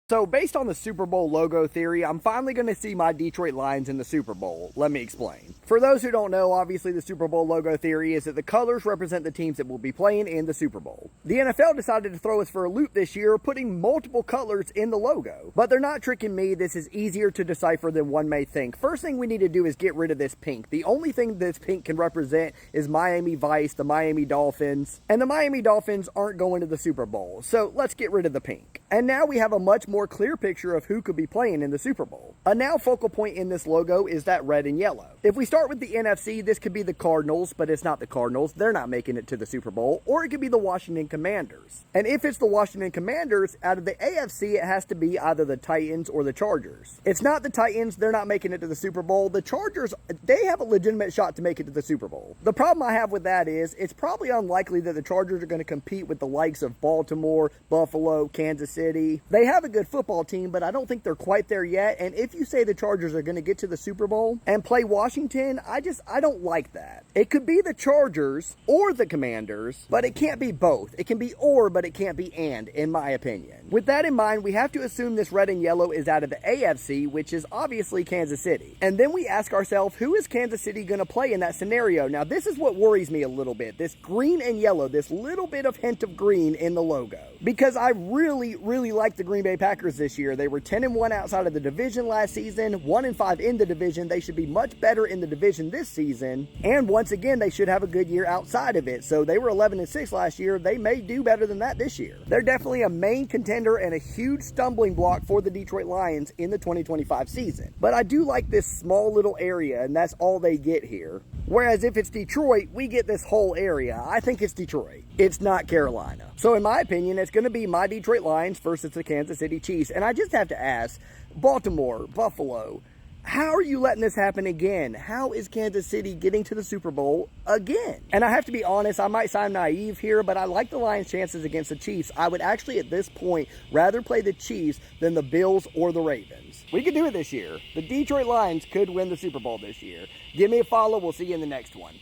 So based on the Super Bowl logo theory, I'm finally going to see my Detroit Lions in the Super Bowl. Let me explain. For those who don't know, obviously the Super Bowl logo theory is that the colors represent the teams that will be playing in the Super Bowl. The NFL decided to throw us for a loop this year, putting multiple colors in the logo. But they're not tricking me. This is easier to decipher than one may think. First thing we need to do is get rid of this pink. The only thing this pink can represent is Miami Vice, the Miami Dolphins. And the Miami Dolphins aren't going to the Super Bowl. So let's get rid of the pink. And now we have a much more clear picture of who could be playing in the Super Bowl. A now focal point in this logo is that red and yellow. If we start with the NFC, this could be the Cardinals, but it's not the Cardinals. They're not making it to the Super Bowl. Or it could be the Washington Commanders. And if it's the Washington Commanders, out of the AFC, it has to be either the Titans or the Chargers. It's not the Titans. They're not making it to the Super Bowl. The Chargers, they have a legitimate shot to make it to the Super Bowl. The problem I have with that is it's probably unlikely that the Chargers are going to compete with the likes of Baltimore, Buffalo, Kansas City. They have a good football team, but I don't think they're quite there yet. And if you say the Chargers are going to get to the Super Bowl and play Washington, I don't like that. It could be the Chargers or the Commanders, but it can't be both. It can be or, but it can't be and, in my opinion. With that in mind, we have to assume this red and yellow is out of the AFC, which is obviously Kansas City. And then we ask ourselves, who is Kansas City going to play in that scenario? Now, this is what worries me a little bit. This green and yellow, this little bit of hint of green in the logo. Because I really like the Green Bay Packers this year. They were 10-1 outside of the division last season, 1-5 in the division. They should be much better in the division this season. And once again, they should have a good year outside of it. So they were 11-6 last year. They may do better than that this year. They're definitely a main contender and a huge stumbling block for the Detroit Lions in the 2025 season. But I do like this small little area, and that's all they get here. Whereas if it's Detroit, we get this whole area. I think it's Detroit. It's not Carolina. So in my opinion, it's going to be my Detroit Lions versus the Kansas City Chiefs. And I just have to ask, Baltimore, Buffalo, how are you letting this happen again? How is Kansas City getting to the Super Bowl again? And I have to be honest, I might sound naive here, but I like the Lions' chances against the Chiefs. I would actually, at this point, rather play the Chiefs than the Bills or the Ravens. We could do it this year. The Detroit Lions could win the Super Bowl this year. Give me a follow. We'll see you in the next one.